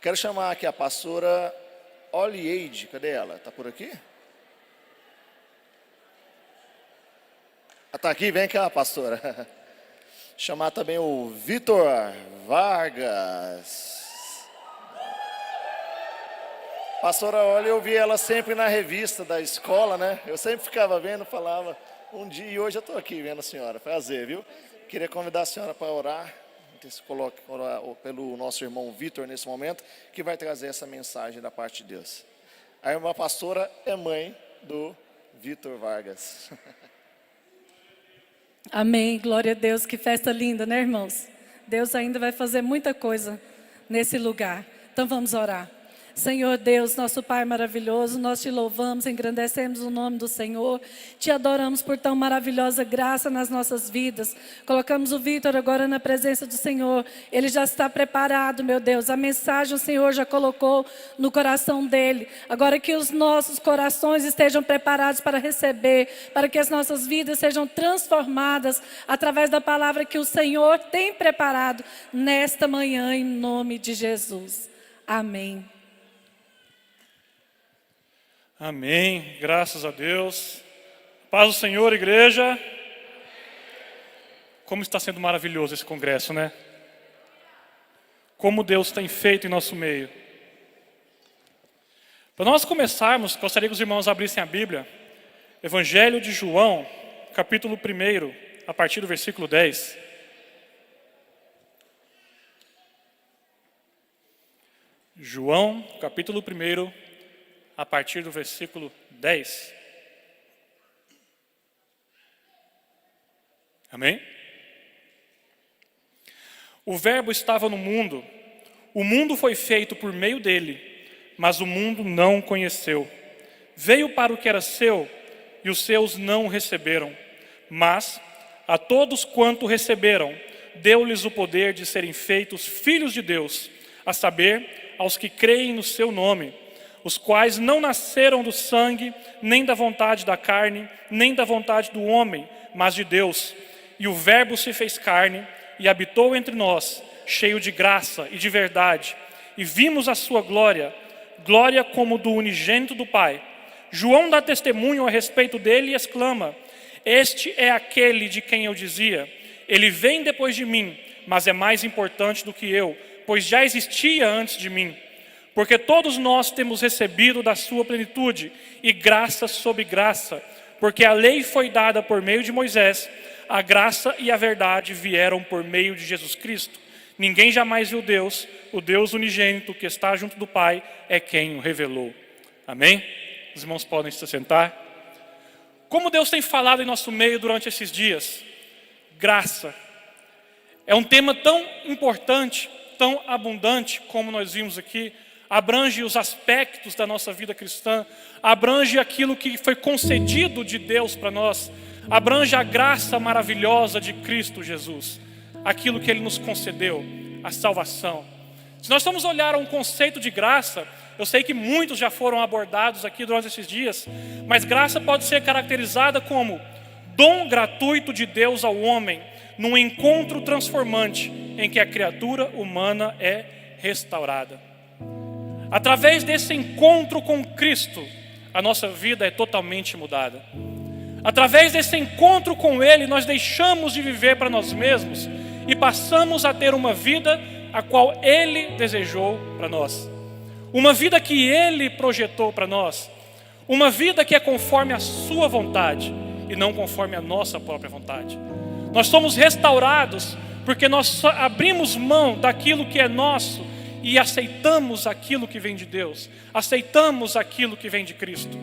Quero chamar aqui a pastora Olieide. Cadê ela? Está por aqui? Está aqui? Vem cá, pastora. Chamar também o Vitor Vargas. Pastora, olha, eu vi ela sempre na revista da escola, né? Eu sempre ficava vendo, falava um dia, e hoje eu estou aqui vendo a senhora. Prazer, viu? Queria convidar a senhora para orar. Se coloque orar pelo nosso irmão Vitor nesse momento, que vai trazer essa mensagem da parte de Deus. A irmã pastora é mãe do Vitor Vargas. Amém, glória a Deus, que festa linda, né, irmãos? Deus ainda vai fazer muita coisa nesse lugar. Então vamos orar. Senhor Deus, nosso Pai maravilhoso, nós te louvamos, engrandecemos o nome do Senhor, te adoramos por tão maravilhosa graça nas nossas vidas. Colocamos o Vitor agora na presença do Senhor, ele já está preparado, meu Deus, a mensagem o Senhor já colocou no coração dele. Agora que os nossos corações estejam preparados para receber, para que as nossas vidas sejam transformadas através da palavra que o Senhor tem preparado nesta manhã, em nome de Jesus. Amém. Amém, graças a Deus. Paz do Senhor, igreja. Como está sendo maravilhoso esse congresso, né? Como Deus tem feito em nosso meio. Para nós começarmos, gostaria que os irmãos abrissem a Bíblia. Evangelho de João, capítulo 1, a partir do versículo 10. João, capítulo 1, a partir do versículo 10. Amém? O Verbo estava no mundo. O mundo foi feito por meio dele, mas o mundo não o conheceu. Veio para o que era seu, e os seus não o receberam. Mas a todos quanto receberam, deu-lhes o poder de serem feitos filhos de Deus, a saber, aos que creem no seu nome, os quais não nasceram do sangue, nem da vontade da carne, nem da vontade do homem, mas de Deus. E o Verbo se fez carne e habitou entre nós, cheio de graça e de verdade. E vimos a sua glória, glória como do unigênito do Pai. João dá testemunho a respeito dele e exclama: este é aquele de quem eu dizia, ele vem depois de mim, mas é mais importante do que eu, pois já existia antes de mim. Porque todos nós temos recebido da sua plenitude, e graça sobre graça. Porque a lei foi dada por meio de Moisés, a graça e a verdade vieram por meio de Jesus Cristo. Ninguém jamais viu Deus, o Deus unigênito que está junto do Pai é quem o revelou. Amém? Os irmãos podem se sentar. Como Deus tem falado em nosso meio durante esses dias? Graça. É um tema tão importante, tão abundante, como nós vimos aqui. Abrange os aspectos da nossa vida cristã, abrange aquilo que foi concedido de Deus para nós, abrange a graça maravilhosa de Cristo Jesus, aquilo que Ele nos concedeu, a salvação. Se nós formos olhar um conceito de graça, eu sei que muitos já foram abordados aqui durante esses dias, mas graça pode ser caracterizada como dom gratuito de Deus ao homem, num encontro transformante em que a criatura humana é restaurada. Através desse encontro com Cristo, a nossa vida é totalmente mudada. Através desse encontro com Ele, nós deixamos de viver para nós mesmos e passamos a ter uma vida a qual Ele desejou para nós. Uma vida que Ele projetou para nós. Uma vida que é conforme a sua vontade e não conforme a nossa própria vontade. Nós somos restaurados porque nós abrimos mão daquilo que é nosso e aceitamos aquilo que vem de Deus, aceitamos aquilo que vem de Cristo.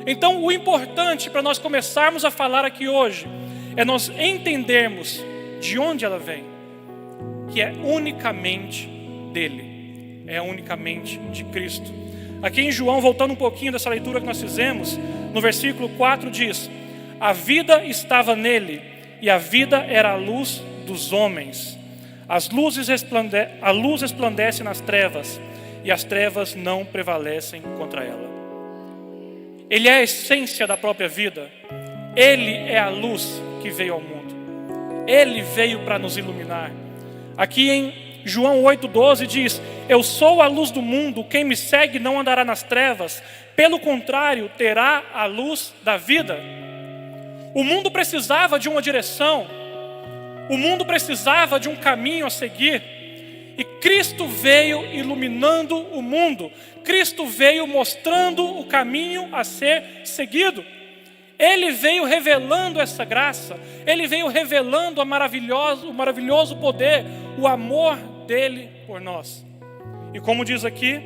Então o importante para nós começarmos a falar aqui hoje é nós entendermos de onde ela vem, que é unicamente dele, é unicamente de Cristo. Aqui em João, voltando um pouquinho dessa leitura que nós fizemos, no versículo 4 diz: a vida estava nele e a vida era a luz dos homens. A luz resplandece nas trevas, e as trevas não prevalecem contra ela. Ele é a essência da própria vida. Ele é a luz que veio ao mundo. Ele veio para nos iluminar. Aqui em João 8,12 diz: eu sou a luz do mundo, quem me segue não andará nas trevas, pelo contrário, terá a luz da vida. O mundo precisava de uma direção, o mundo precisava de um caminho a seguir, e Cristo veio iluminando o mundo, Cristo veio mostrando o caminho a ser seguido. Ele veio revelando essa graça, Ele veio revelando o maravilhoso poder, o amor dEle por nós. E como diz aqui,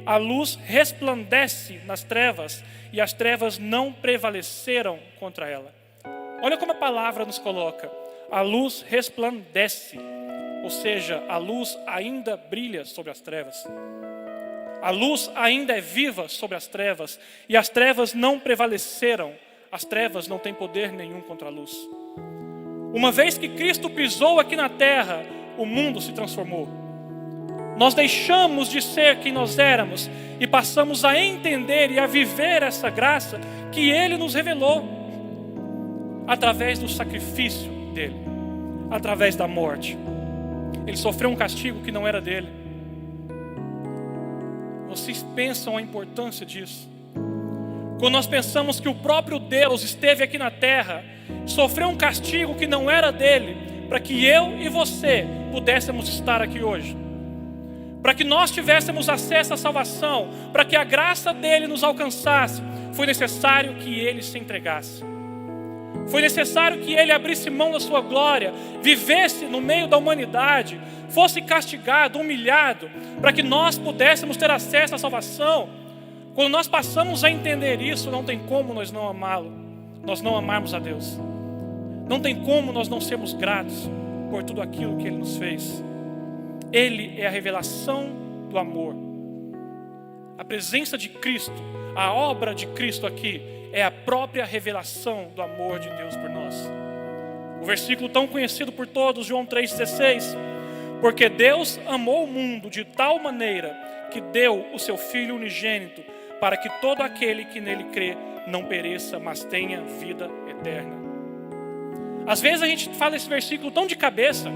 a luz resplandece nas trevas, e as trevas não prevaleceram contra ela. Olha como a palavra nos coloca, a luz resplandece, ou seja, a luz ainda brilha sobre as trevas. A luz ainda é viva sobre as trevas, e as trevas não prevaleceram. As trevas não têm poder nenhum contra a luz. Uma vez que Cristo pisou aqui na terra, o mundo se transformou. Nós deixamos de ser quem nós éramos e passamos a entender e a viver essa graça que Ele nos revelou através do sacrifício dEle, através da morte. Ele sofreu um castigo que não era dEle. Vocês pensam a importância disso? Quando nós pensamos que o próprio Deus esteve aqui na terra, sofreu um castigo que não era dele, para que eu e você pudéssemos estar aqui hoje, para que nós tivéssemos acesso à salvação, para que a graça dele nos alcançasse, foi necessário que ele se entregasse. Foi necessário que ele abrisse mão da sua glória, vivesse no meio da humanidade, fosse castigado, humilhado, para que nós pudéssemos ter acesso à salvação. Quando nós passamos a entender isso, não tem como nós não amá-lo, nós não amarmos a Deus. Não tem como nós não sermos gratos por tudo aquilo que Ele nos fez. Ele é a revelação do amor. A presença de Cristo, a obra de Cristo aqui, é a própria revelação do amor de Deus por nós. O versículo tão conhecido por todos, João 3,16. Porque Deus amou o mundo de tal maneira que deu o seu Filho unigênito, para que todo aquele que nele crê não pereça, mas tenha vida eterna. Às vezes a gente fala esse versículo tão de cabeça,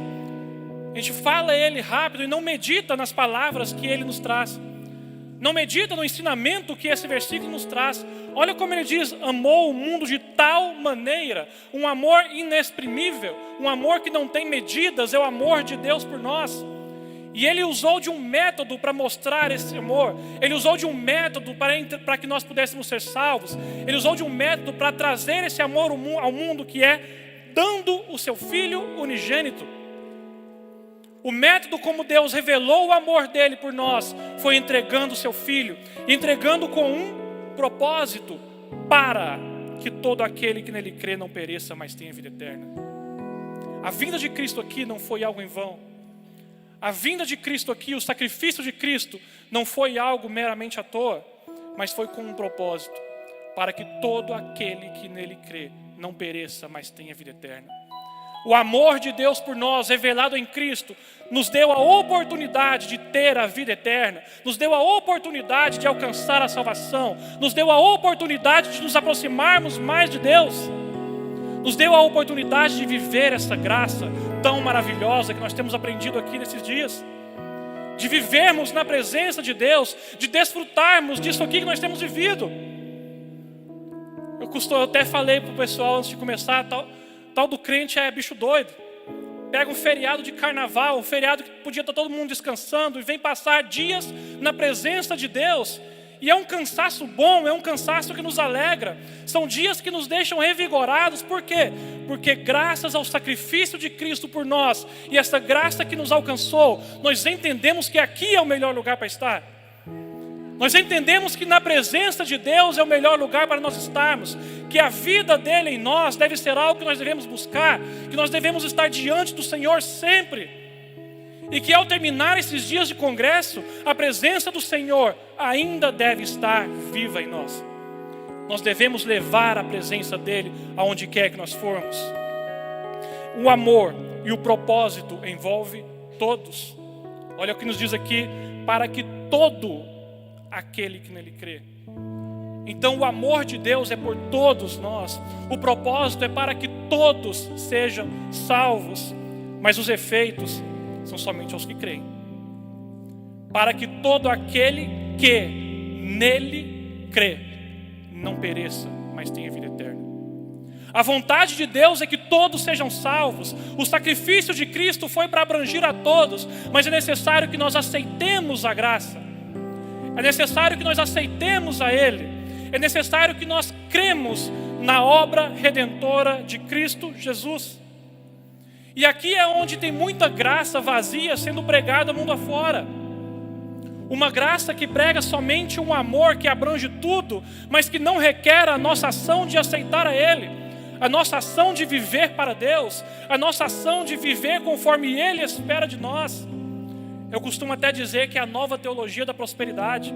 a gente fala ele rápido e não medita nas palavras que ele nos traz, não medita no ensinamento que esse versículo nos traz. Olha como ele diz, amou o mundo de tal maneira, um amor inexprimível, um amor que não tem medidas, é o amor de Deus por nós. E Ele usou de um método para mostrar esse amor. Ele usou de um método para que nós pudéssemos ser salvos. Ele usou de um método para trazer esse amor ao mundo, que é dando o seu Filho unigênito. O método como Deus revelou o amor dele por nós foi entregando o seu Filho, entregando com um propósito, para que todo aquele que nele crê não pereça, mas tenha vida eterna. A vinda de Cristo aqui não foi algo em vão. A vinda de Cristo aqui, o sacrifício de Cristo, não foi algo meramente à toa, mas foi com um propósito, para que todo aquele que nele crê não pereça, mas tenha vida eterna. O amor de Deus por nós, revelado em Cristo, nos deu a oportunidade de ter a vida eterna, nos deu a oportunidade de alcançar a salvação, nos deu a oportunidade de nos aproximarmos mais de Deus, nos deu a oportunidade de viver essa graça tão maravilhosa que nós temos aprendido aqui nesses dias, de vivermos na presença de Deus, de desfrutarmos disso aqui que nós temos vivido. Eu até falei para o pessoal antes de começar, tal do crente é bicho doido. Pega um feriado de carnaval, um feriado que podia estar todo mundo descansando, e vem passar dias na presença de Deus. E é um cansaço bom, é um cansaço que nos alegra. São dias que nos deixam revigorados. Por quê? Porque graças ao sacrifício de Cristo por nós, e essa graça que nos alcançou, nós entendemos que aqui é o melhor lugar para estar. Nós entendemos que na presença de Deus é o melhor lugar para nós estarmos, que a vida dele em nós deve ser algo que nós devemos buscar, que nós devemos estar diante do Senhor sempre. E que ao terminar esses dias de congresso, a presença do Senhor ainda deve estar viva em nós. Nós devemos levar a presença dele aonde quer que nós formos. O amor e o propósito envolve todos. Olha o que nos diz aqui, para que todo aquele que nele crê. Então o amor de Deus é por todos nós. O propósito é para que todos sejam salvos. Mas os efeitos são somente aos que creem. para que todo aquele que nele crê não pereça, mas tenha vida eterna. A vontade de Deus é que todos sejam salvos. O sacrifício de Cristo foi para abranger a todos, mas é necessário que nós aceitemos a graça. É necessário que nós aceitemos a Ele. É necessário que nós cremos na obra redentora de Cristo Jesus. E aqui é onde tem muita graça vazia sendo pregada mundo afora. Uma graça que prega somente um amor que abrange tudo, mas que não requer a nossa ação de aceitar a Ele, a nossa ação de viver para Deus, a nossa ação de viver conforme Ele espera de nós. Eu costumo até dizer que é a nova teologia da prosperidade.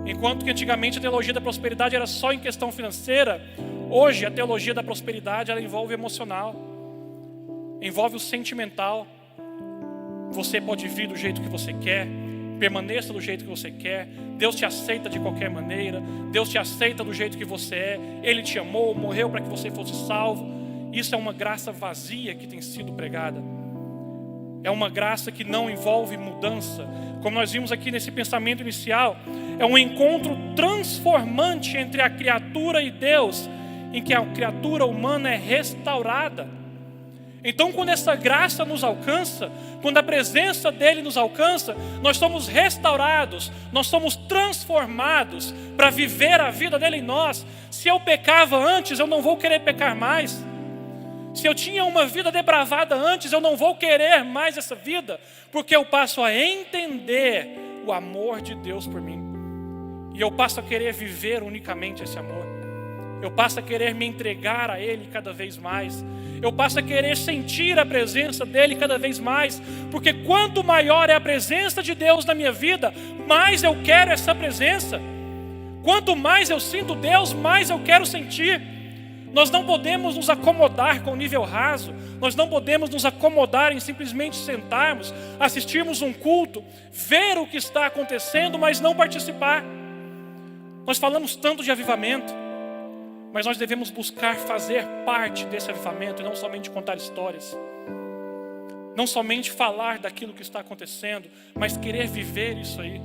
Enquanto que antigamente a teologia da prosperidade era só em questão financeira, hoje a teologia da prosperidade ela envolve o emocional, envolve o sentimental. Você pode vir do jeito que você quer, permaneça do jeito que você quer. Deus te aceita de qualquer maneira. Deus te aceita do jeito que você é. Ele te amou, morreu para que você fosse salvo. Isso é uma graça vazia que tem sido pregada. É uma graça que não envolve mudança. Como nós vimos aqui nesse pensamento inicial, é um encontro transformante entre a criatura e Deus, em que a criatura humana é restaurada. Então, quando essa graça nos alcança, quando a presença dele nos alcança, nós somos restaurados, nós somos transformados para viver a vida dele em nós. Se eu pecava antes, eu não vou querer pecar mais. Se eu tinha uma vida depravada antes, eu não vou querer mais essa vida, porque eu passo a entender o amor de Deus por mim. E eu passo a querer viver unicamente esse amor. Eu passo a querer me entregar a Ele cada vez mais. Eu passo a querer sentir a presença dEle cada vez mais. Porque quanto maior é a presença de Deus na minha vida, mais eu quero essa presença. Quanto mais eu sinto Deus, mais eu quero sentir. Nós não podemos nos acomodar com o nível raso. Nós não podemos nos acomodar em simplesmente sentarmos, assistirmos um culto, ver o que está acontecendo, mas não participar. Nós falamos tanto de avivamento, mas nós devemos buscar fazer parte desse avivamento e não somente contar histórias. Não somente falar daquilo que está acontecendo, mas querer viver isso aí.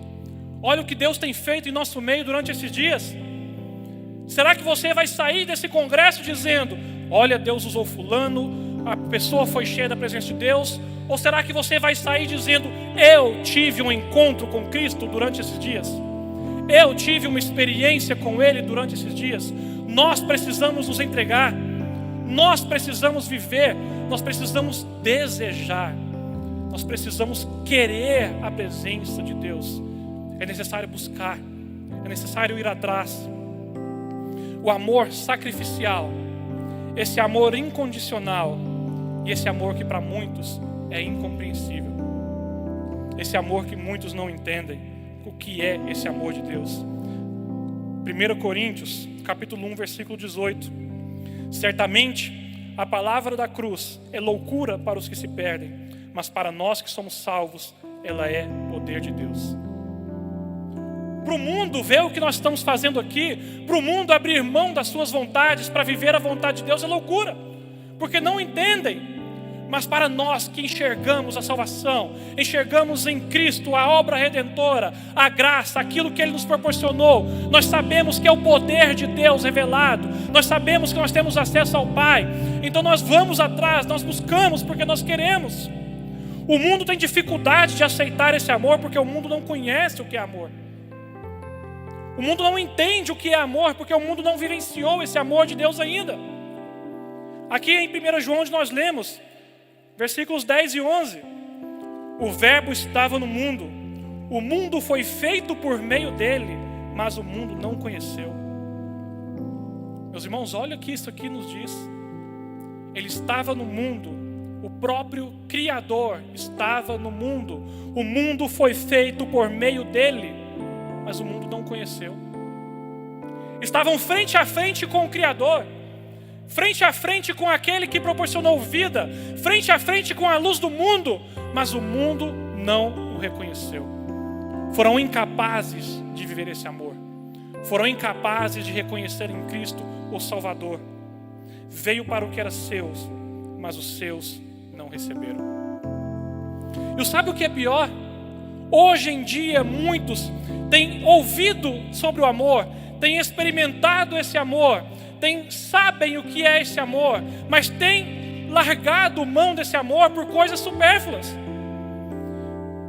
Olha o que Deus tem feito em nosso meio durante esses dias. Será que você vai sair desse congresso dizendo: olha, Deus usou fulano, a pessoa foi cheia da presença de Deus? Ou será que você vai sair dizendo: eu tive um encontro com Cristo durante esses dias? Eu tive uma experiência com Ele durante esses dias. Nós precisamos nos entregar, nós precisamos viver, nós precisamos desejar, nós precisamos querer a presença de Deus. É necessário buscar, é necessário ir atrás. O amor sacrificial, esse amor incondicional e esse amor que para muitos é incompreensível. Esse amor que muitos não entendem o que é esse amor de Deus. 1 Coríntios, capítulo 1, versículo 18. Certamente a palavra da cruz é loucura para os que se perdem, mas para nós que somos salvos, ela é poder de Deus. Para o mundo ver o que nós estamos fazendo aqui, para o mundo abrir mão das suas vontades para viver a vontade de Deus é loucura, porque não entendem. Mas para nós que enxergamos a salvação, enxergamos em Cristo a obra redentora, a graça, aquilo que Ele nos proporcionou, nós sabemos que é o poder de Deus revelado, nós sabemos que nós temos acesso ao Pai, então nós vamos atrás, nós buscamos porque nós queremos. O mundo tem dificuldade de aceitar esse amor porque o mundo não conhece o que é amor. O mundo não entende o que é amor porque o mundo não vivenciou esse amor de Deus ainda. Aqui em 1 João onde nós lemos, versículos 10 e 11. O verbo estava no mundo. O mundo foi feito por meio dele, mas o mundo não conheceu. Meus irmãos, olha o que isso aqui nos diz. Ele estava no mundo. O próprio Criador estava no mundo. O mundo foi feito por meio dele, mas o mundo não conheceu. Estavam frente a frente com o Criador, frente a frente com aquele que proporcionou vida, frente a frente com a luz do mundo, mas o mundo não o reconheceu. Foram incapazes de viver esse amor, foram incapazes de reconhecer em Cristo o Salvador. Veio para o que era seus, mas os seus não receberam. E sabe o que é pior? Hoje em dia, muitos têm ouvido sobre o amor, têm experimentado esse amor, sabem o que é esse amor, mas têm largado mão desse amor por coisas supérfluas.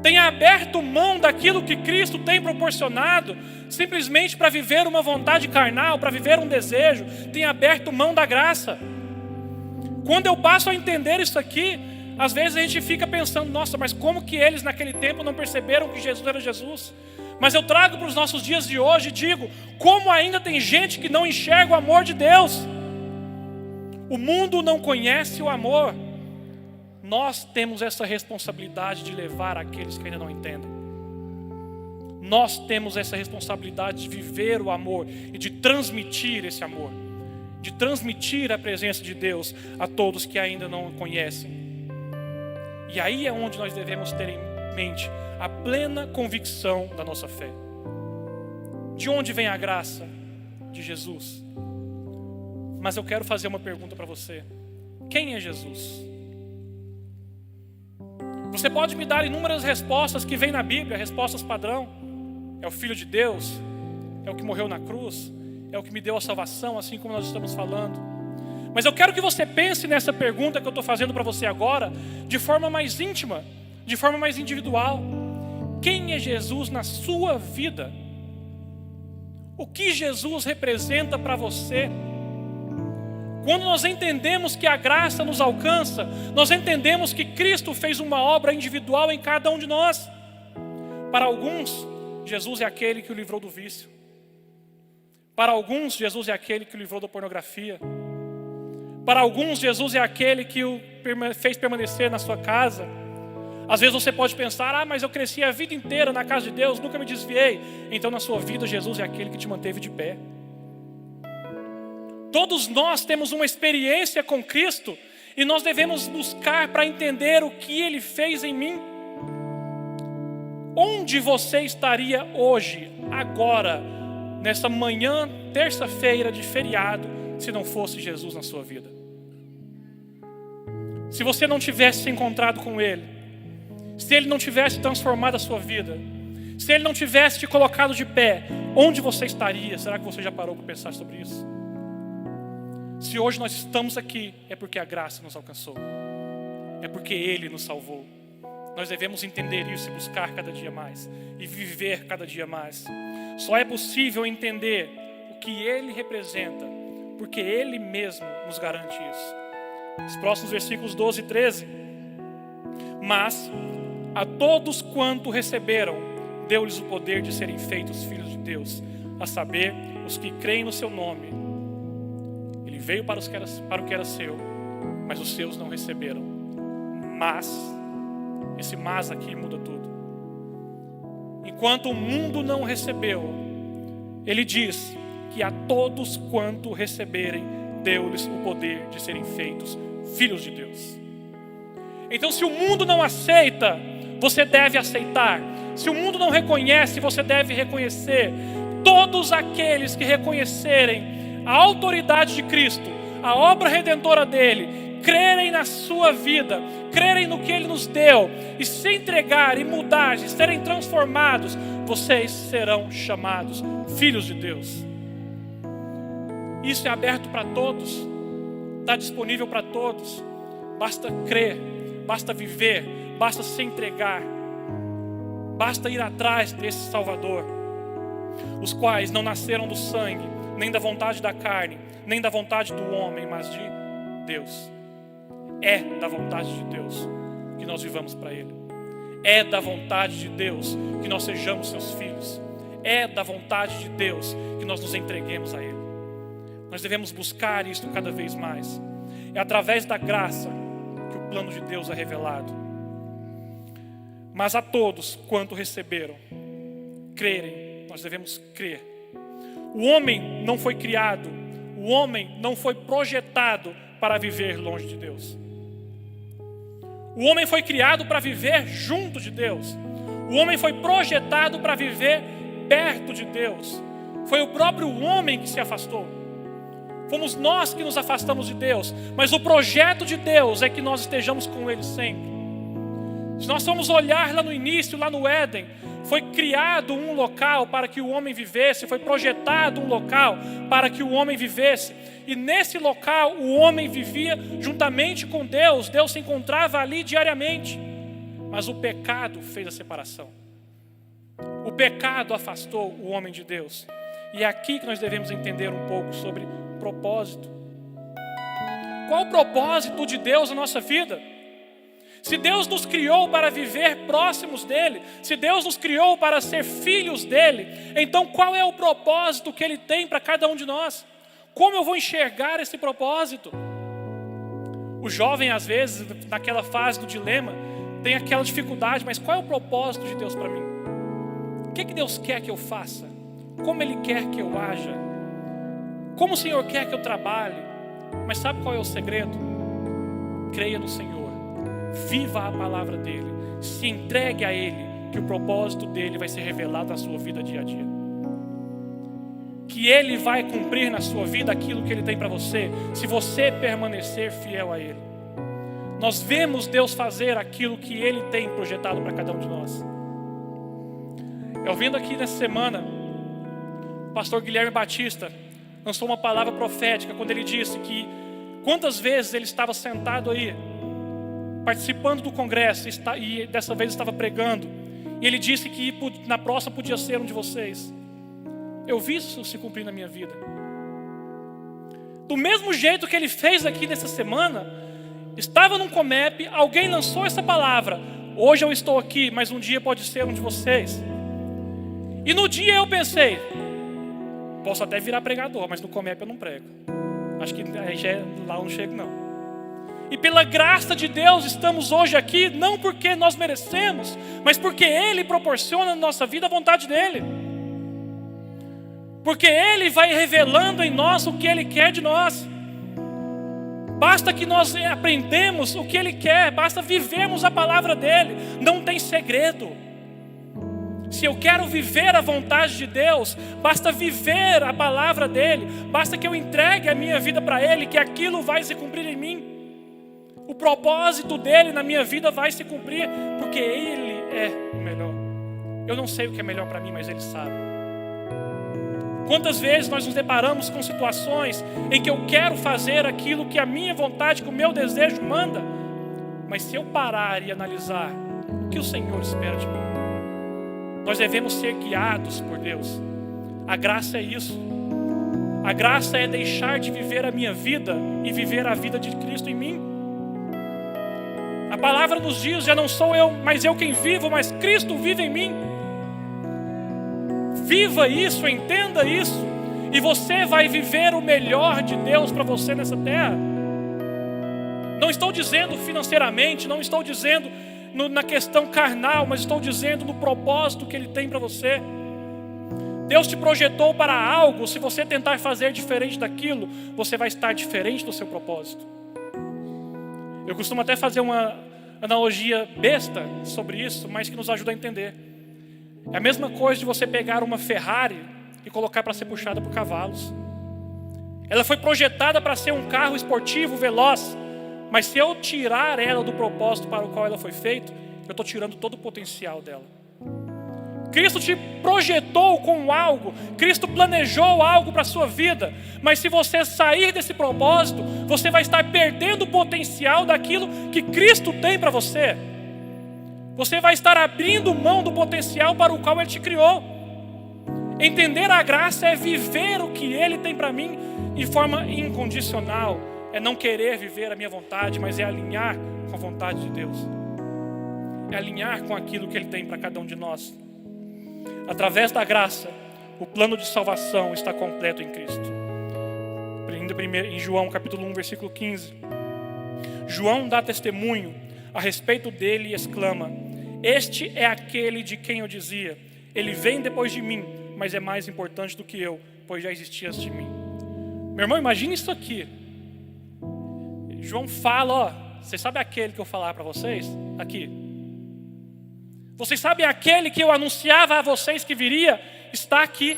Têm aberto mão daquilo que Cristo tem proporcionado, simplesmente para viver uma vontade carnal, para viver um desejo. Têm aberto mão da graça. Quando eu passo a entender isso aqui, às vezes a gente fica pensando, nossa, mas como que eles naquele tempo não perceberam que Jesus era Jesus? Mas eu trago para os nossos dias de hoje e digo, como ainda tem gente que não enxerga o amor de Deus? O mundo não conhece o amor. Nós temos essa responsabilidade de levar aqueles que ainda não entendem. Nós temos essa responsabilidade de viver o amor e de transmitir esse amor, de transmitir a presença de Deus a todos que ainda não o conhecem. E aí é onde nós devemos ter em mente a plena convicção da nossa fé. De onde vem a graça? De Jesus. Mas eu quero fazer uma pergunta para você. Quem é Jesus? Você pode me dar inúmeras respostas que vêm na Bíblia, respostas padrão. É o Filho de Deus, é o que morreu na cruz, é o que me deu a salvação, assim como nós estamos falando. Mas eu quero que você pense nessa pergunta que eu estou fazendo para você agora, de forma mais íntima, de forma mais individual. Quem é Jesus na sua vida? O que Jesus representa para você? Quando nós entendemos que a graça nos alcança, nós entendemos que Cristo fez uma obra individual em cada um de nós. Para alguns, Jesus é aquele que o livrou do vício. Para alguns, Jesus é aquele que o livrou da pornografia. Para alguns, Jesus é aquele que o fez permanecer na sua casa. Às vezes você pode pensar, mas eu cresci a vida inteira na casa de Deus, nunca me desviei. Então na sua vida, Jesus é aquele que te manteve de pé. Todos nós temos uma experiência com Cristo e nós devemos buscar para entender o que Ele fez em mim. Onde você estaria hoje, agora, nessa manhã, terça-feira de feriado, se não fosse Jesus na sua vida? Se você não tivesse se encontrado com Ele, se Ele não tivesse transformado a sua vida, se Ele não tivesse te colocado de pé, onde você estaria? Será que você já parou para pensar sobre isso? Se hoje nós estamos aqui, é porque a graça nos alcançou, é porque Ele nos salvou. Nós devemos entender isso e buscar cada dia mais, e viver cada dia mais. Só é possível entender o que Ele representa, porque Ele mesmo nos garante isso. Os próximos versículos 12 e 13. Mas a todos quanto receberam, deu-lhes o poder de serem feitos filhos de Deus, a saber, os que creem no seu nome. Ele veio para o que era seu, mas os seus não receberam. Mas, esse mas aqui muda tudo. Enquanto o mundo não recebeu, ele diz que a todos quanto receberem, deu-lhes o poder de serem feitos filhos de Deus. Então, se o mundo não aceita, você deve aceitar. Se o mundo não reconhece, você deve reconhecer. Todos aqueles que reconhecerem a autoridade de Cristo, a obra redentora dele, crerem na sua vida, crerem no que Ele nos deu, e se entregar e mudar, e serem transformados, vocês serão chamados filhos de Deus. Isso é aberto para todos, está disponível para todos. Basta crer, basta viver, basta se entregar, basta ir atrás desse Salvador, os quais não nasceram do sangue, nem da vontade da carne, nem da vontade do homem, mas de Deus. É da vontade de Deus que nós vivamos para Ele. É da vontade de Deus que nós sejamos seus filhos. É da vontade de Deus que nós nos entreguemos a Ele. Nós devemos buscar isto cada vez mais. É através da graça que o plano de Deus é revelado. Mas a todos quanto receberam, crerem, nós devemos crer. O homem não foi criado, o homem não foi projetado para viver longe de Deus. O homem foi criado para viver junto de Deus. O homem foi projetado para viver perto de Deus. Foi o próprio homem que se afastou. Fomos nós que nos afastamos de Deus, mas o projeto de Deus é que nós estejamos com Ele sempre. Se nós formos olhar lá no início, lá no Éden, foi criado um local para que o homem vivesse, foi projetado um local para que o homem vivesse. E nesse local o homem vivia juntamente com Deus, Deus se encontrava ali diariamente. Mas o pecado fez a separação. O pecado afastou o homem de Deus. E é aqui que nós devemos entender um pouco sobre propósito. Qual o propósito de Deus na nossa vida? Se Deus nos criou para viver próximos dEle, se Deus nos criou para ser filhos dEle, então qual é o propósito que Ele tem para cada um de nós? Como eu vou enxergar esse propósito? O jovem, às vezes, naquela fase do dilema, tem aquela dificuldade, mas qual é o propósito de Deus para mim? O que Deus quer que eu faça? Como Ele quer que eu haja? Como o Senhor quer que eu trabalhe? Mas sabe qual é o segredo? Creia no Senhor. Viva a palavra dEle, se entregue a Ele, que o propósito dEle vai ser revelado na sua vida dia a dia. Que Ele vai cumprir na sua vida aquilo que Ele tem para você, se você permanecer fiel a Ele. Nós vemos Deus fazer aquilo que Ele tem projetado para cada um de nós. Eu vendo aqui nessa semana, o pastor Guilherme Batista lançou uma palavra profética quando ele disse que quantas vezes ele estava sentado aí, participando do congresso, e dessa vez estava pregando, e ele disse que na próxima podia ser um de vocês. Eu vi isso se cumprir na minha vida. Do mesmo jeito que ele fez aqui nessa semana, estava num Comep, alguém lançou essa palavra, hoje eu estou aqui, mas um dia pode ser um de vocês. E no dia eu pensei, posso até virar pregador, mas no Comep eu não prego. Acho que lá eu não chego não. E pela graça de Deus estamos hoje aqui, não porque nós merecemos, mas porque Ele proporciona na nossa vida a vontade dEle. Porque Ele vai revelando em nós o que Ele quer de nós. Basta que nós aprendemos o que Ele quer, basta vivermos a palavra dEle, não tem segredo. Se eu quero viver a vontade de Deus, basta viver a palavra dEle, basta que eu entregue a minha vida para Ele, que aquilo vai se cumprir em mim. O propósito dEle na minha vida vai se cumprir, porque Ele é o melhor. Eu não sei o que é melhor para mim, mas Ele sabe. Quantas vezes nós nos deparamos com situações em que eu quero fazer aquilo que a minha vontade, que o meu desejo manda, mas se eu parar e analisar o que o Senhor espera de mim, nós devemos ser guiados por Deus. A graça é isso. A graça é deixar de viver a minha vida e viver a vida de Cristo em mim. A palavra nos diz, já não sou eu, mas eu quem vivo, mas Cristo vive em mim. Viva isso, entenda isso, e você vai viver o melhor de Deus para você nessa terra. Não estou dizendo financeiramente, não estou dizendo na questão carnal, mas estou dizendo no propósito que Ele tem para você. Deus te projetou para algo, se você tentar fazer diferente daquilo, você vai estar diferente do seu propósito. Eu costumo até fazer uma analogia besta sobre isso, mas que nos ajuda a entender. É a mesma coisa de você pegar uma Ferrari e colocar para ser puxada por cavalos. Ela foi projetada para ser um carro esportivo, veloz, mas se eu tirar ela do propósito para o qual ela foi feita, eu estou tirando todo o potencial dela. Cristo te projetou com algo, Cristo planejou algo para a sua vida, mas se você sair desse propósito, você vai estar perdendo o potencial daquilo que Cristo tem para você. Você vai estar abrindo mão do potencial para o qual Ele te criou. Entender a graça é viver o que Ele tem para mim de forma incondicional. É não querer viver a minha vontade, mas é alinhar com a vontade de Deus. É alinhar com aquilo que Ele tem para cada um de nós. Através da graça, o plano de salvação está completo em Cristo. Em João capítulo 1, versículo 15. João dá testemunho a respeito dele e exclama: este é aquele de quem eu dizia, ele vem depois de mim, mas é mais importante do que eu, pois já existia antes de mim. Meu irmão, imagine isso aqui. João fala, vocês sabem aquele que eu falar para vocês? Aqui. Vocês sabem aquele que eu anunciava a vocês que viria? Está aqui.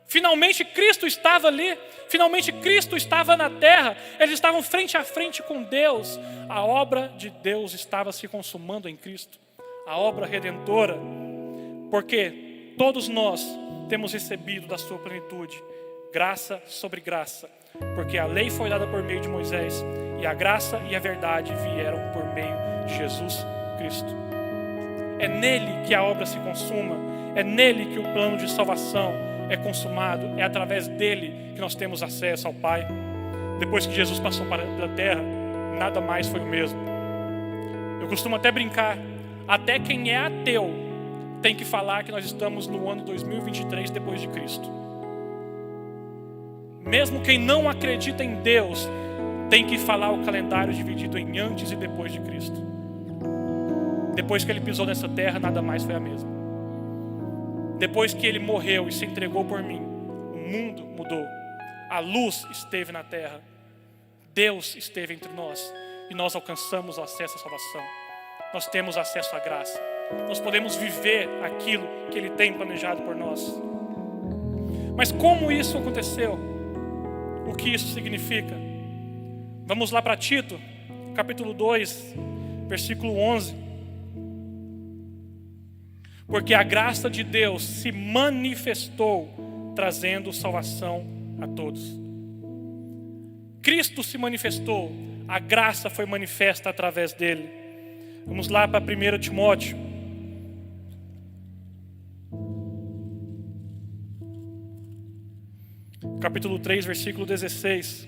Finalmente Cristo estava ali, finalmente Cristo estava na terra, eles estavam frente a frente com Deus. A obra de Deus estava se consumando em Cristo, a obra redentora, porque todos nós temos recebido da sua plenitude, graça sobre graça, porque a lei foi dada por meio de Moisés, e a graça e a verdade vieram por meio de Jesus Cristo. É nele que a obra se consuma, é nele que o plano de salvação é consumado, é através dele que nós temos acesso ao Pai. Depois que Jesus passou pela terra, nada mais foi o mesmo. Eu costumo até brincar, até quem é ateu tem que falar que nós estamos no ano 2023 depois de Cristo. Mesmo quem não acredita em Deus tem que falar o calendário dividido em antes e depois de Cristo. Depois que ele pisou nessa terra, nada mais foi a mesma. Depois que ele morreu e se entregou por mim, o mundo mudou. A luz esteve na terra. Deus esteve entre nós. E nós alcançamos o acesso à salvação. Nós temos acesso à graça. Nós podemos viver aquilo que ele tem planejado por nós. Mas como isso aconteceu? O que isso significa? Vamos lá para Tito, capítulo 2, versículo 11. Porque a graça de Deus se manifestou, trazendo salvação a todos. Cristo se manifestou, a graça foi manifesta através dele. Vamos lá para 1 Timóteo. Capítulo 3, versículo 16.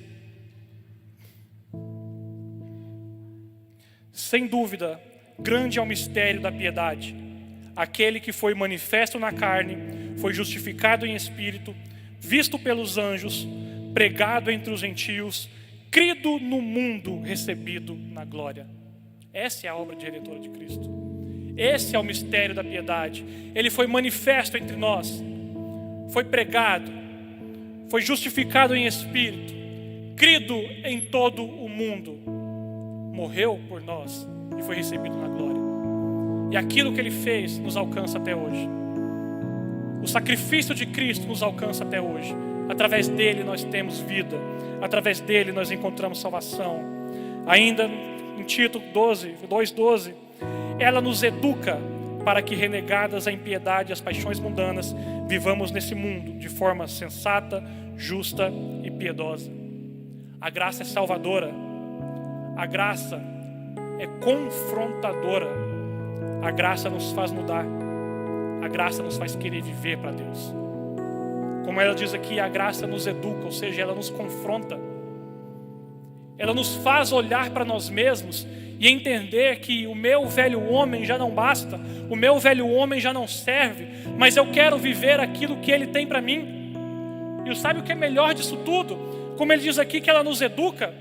Sem dúvida, grande é o mistério da piedade. Aquele que foi manifesto na carne, foi justificado em espírito, visto pelos anjos, pregado entre os gentios, crido no mundo, recebido na glória. Essa é a obra de redentora de Cristo. Esse é o mistério da piedade. Ele foi manifesto entre nós, foi pregado, foi justificado em espírito, crido em todo o mundo, morreu por nós e foi recebido na glória. E aquilo que ele fez nos alcança até hoje. O sacrifício de Cristo nos alcança até hoje. Através dele nós temos vida. Através dele nós encontramos salvação. Ainda em Tito 2:12, ela nos educa para que, renegadas a impiedade e as paixões mundanas, vivamos nesse mundo de forma sensata, justa e piedosa. A graça é salvadora. A graça é confrontadora. A graça nos faz mudar. A graça nos faz querer viver para Deus. Como ela diz aqui, a graça nos educa, ou seja, ela nos confronta. Ela nos faz olhar para nós mesmos e entender que o meu velho homem já não basta, o meu velho homem já não serve, mas eu quero viver aquilo que ele tem para mim. E sabe o que é melhor disso tudo? Como ele diz aqui que ela nos educa,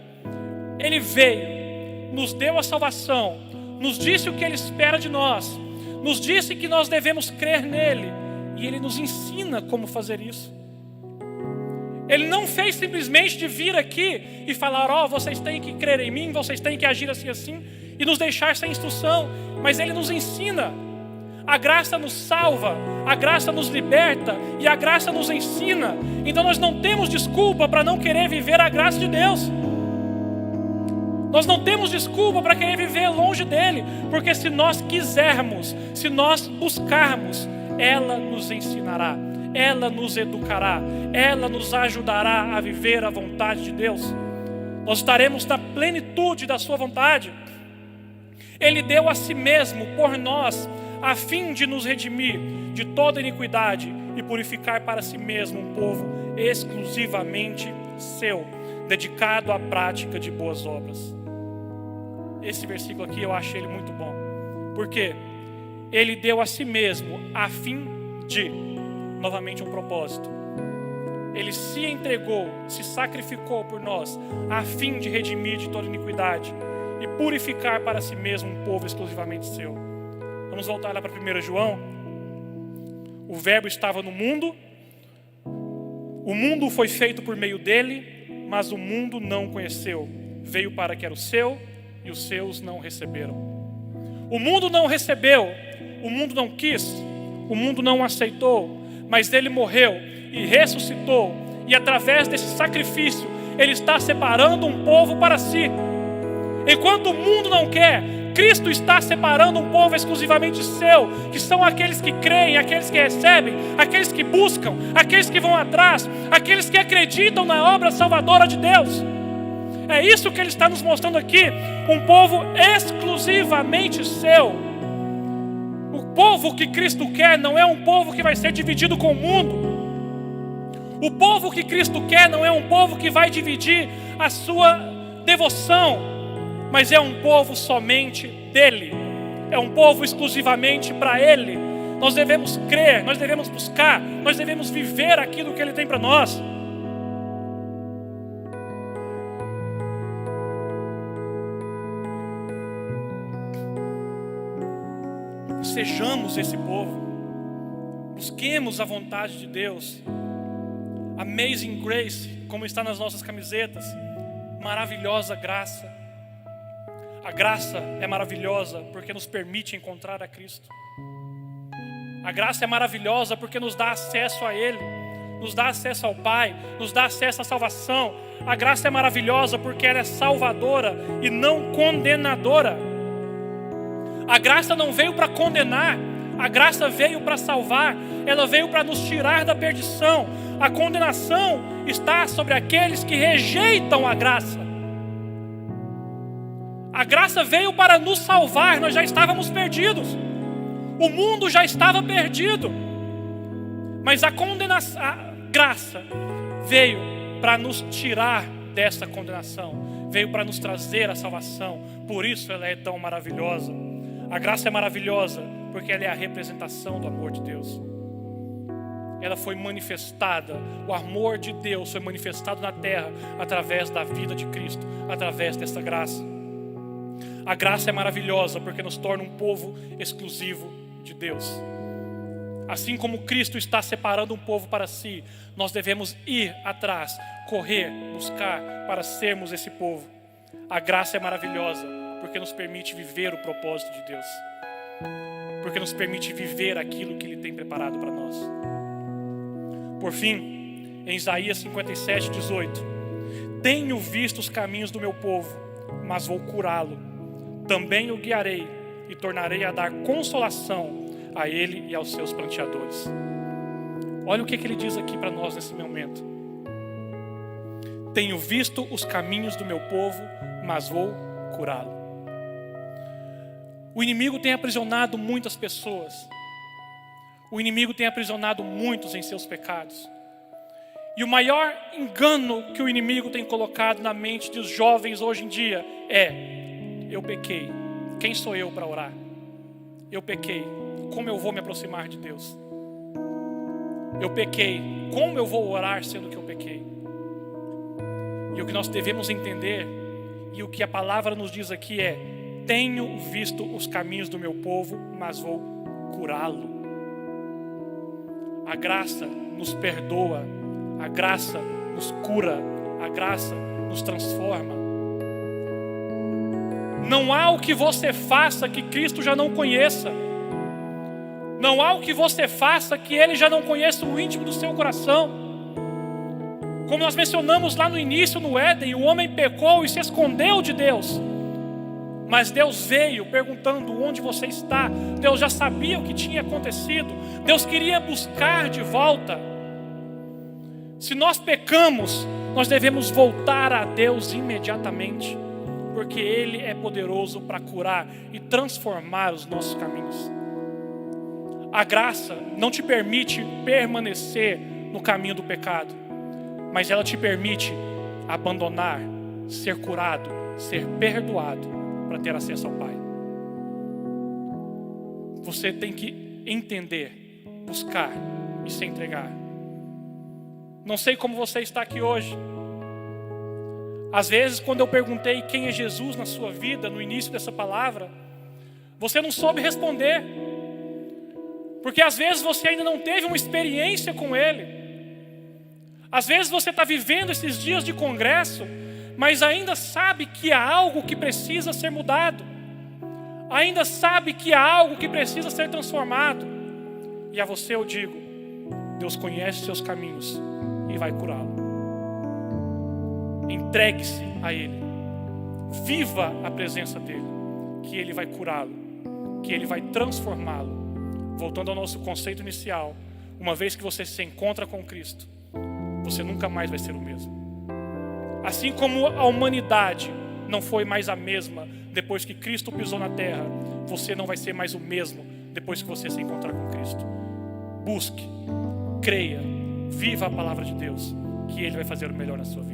ele veio, nos deu a salvação, nos disse o que ele espera de nós, nos disse que nós devemos crer nele, e ele nos ensina como fazer isso. Ele não fez simplesmente de vir aqui e falar, vocês têm que crer em mim, vocês têm que agir assim, assim, e nos deixar sem instrução, mas ele nos ensina. A graça nos salva, a graça nos liberta e a graça nos ensina. Então nós não temos desculpa para não querer viver a graça de Deus. Nós não temos desculpa para querer viver longe dele, porque se nós quisermos, se nós buscarmos, ela nos ensinará, ela nos educará, ela nos ajudará a viver a vontade de Deus. Nós estaremos na plenitude da sua vontade. Ele deu a si mesmo por nós, a fim de nos redimir de toda iniquidade e purificar para si mesmo um povo exclusivamente seu, dedicado à prática de boas obras. Esse versículo aqui eu achei ele muito bom. Por quê? Ele deu a si mesmo a fim de, novamente um propósito. Ele se entregou, se sacrificou por nós, a fim de redimir de toda iniquidade e purificar para si mesmo um povo exclusivamente seu. Vamos voltar lá para 1 João. O verbo estava no mundo, o mundo foi feito por meio dele, mas o mundo não o conheceu. Veio para que era o seu, e os seus não receberam. O mundo não recebeu, o mundo não quis, o mundo não aceitou, mas ele morreu e ressuscitou. E através desse sacrifício, Ele está separando um povo para si. Enquanto o mundo não quer, Cristo está separando um povo exclusivamente seu, que são aqueles que creem, aqueles que recebem, aqueles que buscam, aqueles que vão atrás, aqueles que acreditam na obra salvadora de Deus. É isso que Ele está nos mostrando aqui, um povo exclusivamente seu. O povo que Cristo quer não é um povo que vai ser dividido com o mundo. O povo que Cristo quer não é um povo que vai dividir a sua devoção, mas é um povo somente dele. É um povo exclusivamente para Ele. Nós devemos crer, nós devemos buscar, nós devemos viver aquilo que Ele tem para nós. Sejamos esse povo. Busquemos a vontade de Deus. Amazing Grace, como está nas nossas camisetas. Maravilhosa graça. A graça é maravilhosa porque nos permite encontrar a Cristo. A graça é maravilhosa porque nos dá acesso a Ele, nos dá acesso ao Pai, nos dá acesso à salvação. A graça é maravilhosa porque ela é salvadora e não condenadora. A graça não veio para condenar, a graça veio para salvar, ela veio para nos tirar da perdição. A condenação está sobre aqueles que rejeitam a graça. A graça veio para nos salvar, nós já estávamos perdidos. O mundo já estava perdido. Mas a graça veio para nos tirar dessa condenação. Veio para nos trazer a salvação. Por isso ela é tão maravilhosa. A graça é maravilhosa porque ela é a representação do amor de Deus. Ela foi manifestada, o amor de Deus foi manifestado na terra através da vida de Cristo, através dessa graça. A graça é maravilhosa porque nos torna um povo exclusivo de Deus. Assim como Cristo está separando um povo para si, nós devemos ir atrás, correr, buscar para sermos esse povo. A graça é maravilhosa porque nos permite viver o propósito de Deus, porque nos permite viver aquilo que Ele tem preparado para nós. Por fim, em Isaías 57:18, tenho visto os caminhos do meu povo, mas vou curá-lo. Também o guiarei e tornarei a dar consolação a ele e aos seus pranteadores. Olha o que ele diz aqui para nós nesse momento. Tenho visto os caminhos do meu povo, mas vou curá-lo. O inimigo tem aprisionado muitas pessoas. O inimigo tem aprisionado muitos em seus pecados. E o maior engano que o inimigo tem colocado na mente dos jovens hoje em dia é: eu pequei, quem sou eu para orar? Eu pequei, como eu vou me aproximar de Deus? Eu pequei, como eu vou orar sendo que eu pequei? E o que nós devemos entender, e o que a palavra nos diz aqui é: tenho visto os caminhos do meu povo, mas vou curá-lo. A graça nos perdoa, a graça nos cura, a graça nos transforma. Não há o que você faça que Cristo já não conheça. Não há o que você faça que Ele já não conheça o íntimo do seu coração. Como nós mencionamos lá no início, no Éden, o homem pecou e se escondeu de Deus. Mas Deus veio perguntando: onde você está? Deus já sabia o que tinha acontecido. Deus queria buscar de volta. Se nós pecamos, nós devemos voltar a Deus imediatamente, porque Ele é poderoso para curar e transformar os nossos caminhos. A graça não te permite permanecer no caminho do pecado, mas ela te permite abandonar, ser curado, ser perdoado, para ter acesso ao Pai. Você tem que entender, buscar e se entregar. Não sei como você está aqui hoje. Às vezes, quando eu perguntei quem é Jesus na sua vida, no início dessa palavra, você não soube responder. Porque às vezes você ainda não teve uma experiência com Ele. Às vezes você está vivendo esses dias de congresso, mas ainda sabe que há algo que precisa ser mudado. Ainda sabe que há algo que precisa ser transformado. E a você eu digo: Deus conhece seus caminhos e vai curá-lo. Entregue-se a Ele. Viva a presença dEle, que Ele vai curá-lo, que Ele vai transformá-lo. Voltando ao nosso conceito inicial, uma vez que você se encontra com Cristo, você nunca mais vai ser o mesmo. Assim como a humanidade não foi mais a mesma depois que Cristo pisou na terra, você não vai ser mais o mesmo depois que você se encontrar com Cristo. Busque, creia, viva a palavra de Deus, que Ele vai fazer o melhor na sua vida.